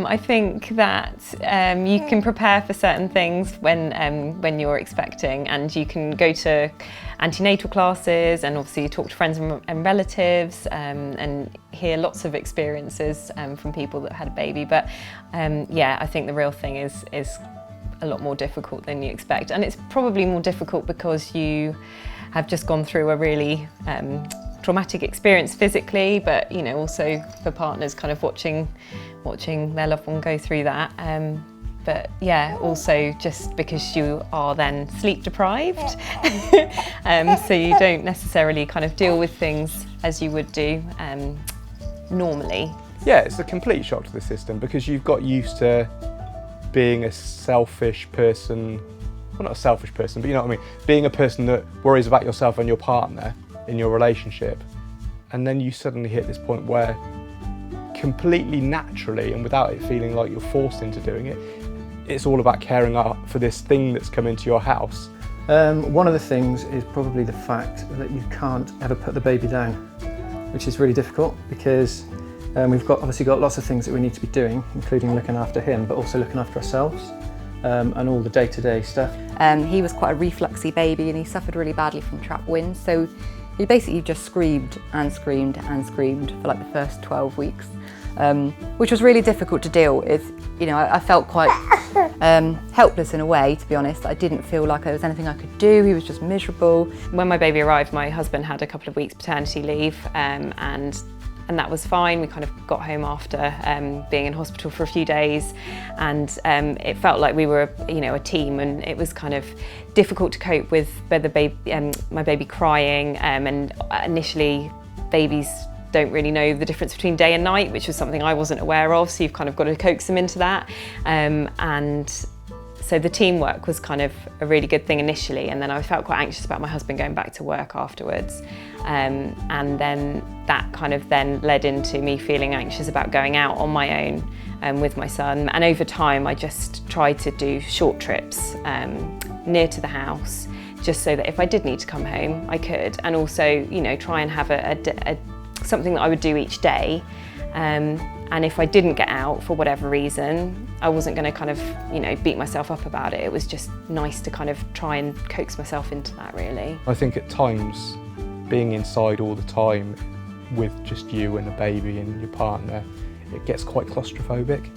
I think that you can prepare for certain things when you're expecting, and you can go to antenatal classes and obviously talk to friends and relatives and hear lots of experiences from people that had a baby. But yeah, I think the real thing is a lot more difficult than you expect, and it's probably more difficult because you have just gone through a really traumatic experience physically, but you know, also for partners kind of watching their loved one go through that. But yeah, also just because you are then sleep deprived, so you don't necessarily kind of deal with things as you would do normally. Yeah, it's a complete shock to the system because you've got used to being a selfish person, well, not a selfish person, but you know what I mean, being a person that worries about yourself and your partner in your relationship, and then you suddenly hit this point where completely naturally and without it feeling like you're forced into doing it, it's all about caring for this thing that's come into your house. One of the things is probably the fact that you can't ever put the baby down, which is really difficult because we've obviously got lots of things that we need to be doing, including looking after him, but also looking after ourselves and all the day-to-day stuff. He was quite a refluxy baby and he suffered really badly from trapped wind, so he basically just screamed and screamed and screamed for like the first 12 weeks, which was really difficult to deal with. You know, I felt quite helpless in a way, to be honest. I didn't feel like there was anything I could do. He was just miserable. When my baby arrived, my husband had a couple of weeks paternity leave, and that was fine. We kind of got home after being in hospital for a few days, and it felt like we were, you know, a team, and it was kind of difficult to cope with my baby crying, and initially babies don't really know the difference between day and night, which was something I wasn't aware of, so you've kind of got to coax them into that. And so the teamwork was kind of a really good thing initially, and then I felt quite anxious about my husband going back to work afterwards. And then that kind of then led into me feeling anxious about going out on my own with my son. And over time, I just tried to do short trips near to the house, just so that if I did need to come home, I could. And also, you know, try and have something that I would do each day. And if I didn't get out for whatever reason, I wasn't going to kind of, you know, beat myself up about it. It was just nice to kind of try and coax myself into that, really. I think at times, being inside all the time with just you and a baby and your partner, it gets quite claustrophobic.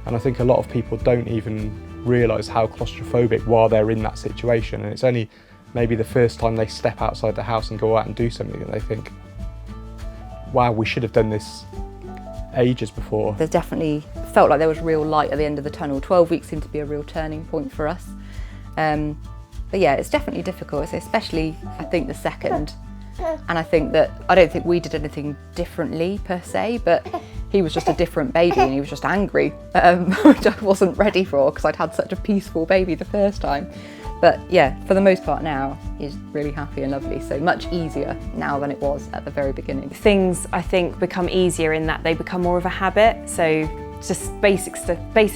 And I think a lot of people don't even realise how claustrophobic while they're in that situation. And it's only maybe the first time they step outside the house and go out and do something that they think, wow, we should have done this ages before. There's definitely felt like there was real light at the end of the tunnel. 12 weeks seemed to be a real turning point for us. But yeah, it's definitely difficult, especially I think the second. And I don't think we did anything differently per se, but he was just a different baby and he was just angry, which I wasn't ready for because I'd had such a peaceful baby the first time. But yeah, for the most part now, he's really happy and lovely, so much easier now than it was at the very beginning. Things, I think, become easier in that they become more of a habit, so just basic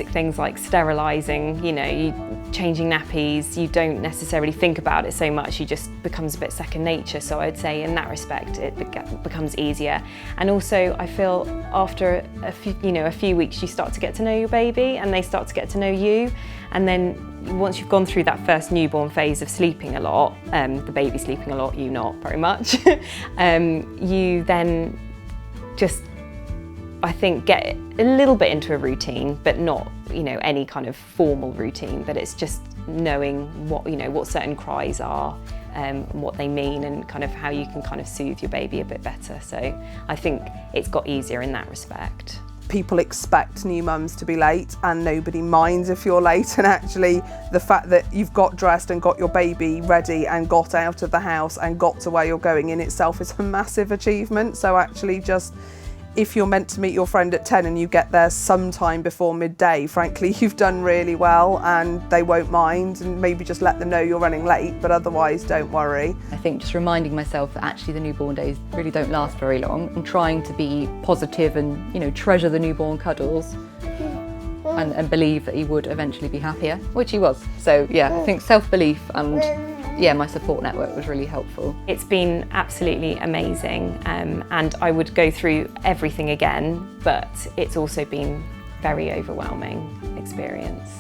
things like sterilising, you know, changing nappies, you don't necessarily think about it so much, you just becomes a bit second nature. So I'd say in that respect it becomes easier. And also I feel after a few weeks you start to get to know your baby and they start to get to know you, and then once you've gone through that first newborn phase of sleeping a lot, the baby sleeping a lot, you not very much, you then just, I think, get a little bit into a routine, but not, you know, any kind of formal routine, but it's just knowing what certain cries are, and what they mean, and kind of how you can kind of soothe your baby a bit better. So I think it's got easier in that respect. People expect new mums to be late and nobody minds if you're late, and actually the fact that you've got dressed and got your baby ready and got out of the house and got to where you're going in itself is a massive achievement. So actually just, if you're meant to meet your friend at 10 and you get there sometime before midday, frankly, you've done really well and they won't mind, and maybe just let them know you're running late, but otherwise don't worry. I think just reminding myself that actually the newborn days really don't last very long, and trying to be positive and, you know, treasure the newborn cuddles and believe that he would eventually be happier, which he was. So yeah, I think self-belief and yeah, my support network was really helpful. It's been absolutely amazing, and I would go through everything again, but it's also been very overwhelming experience.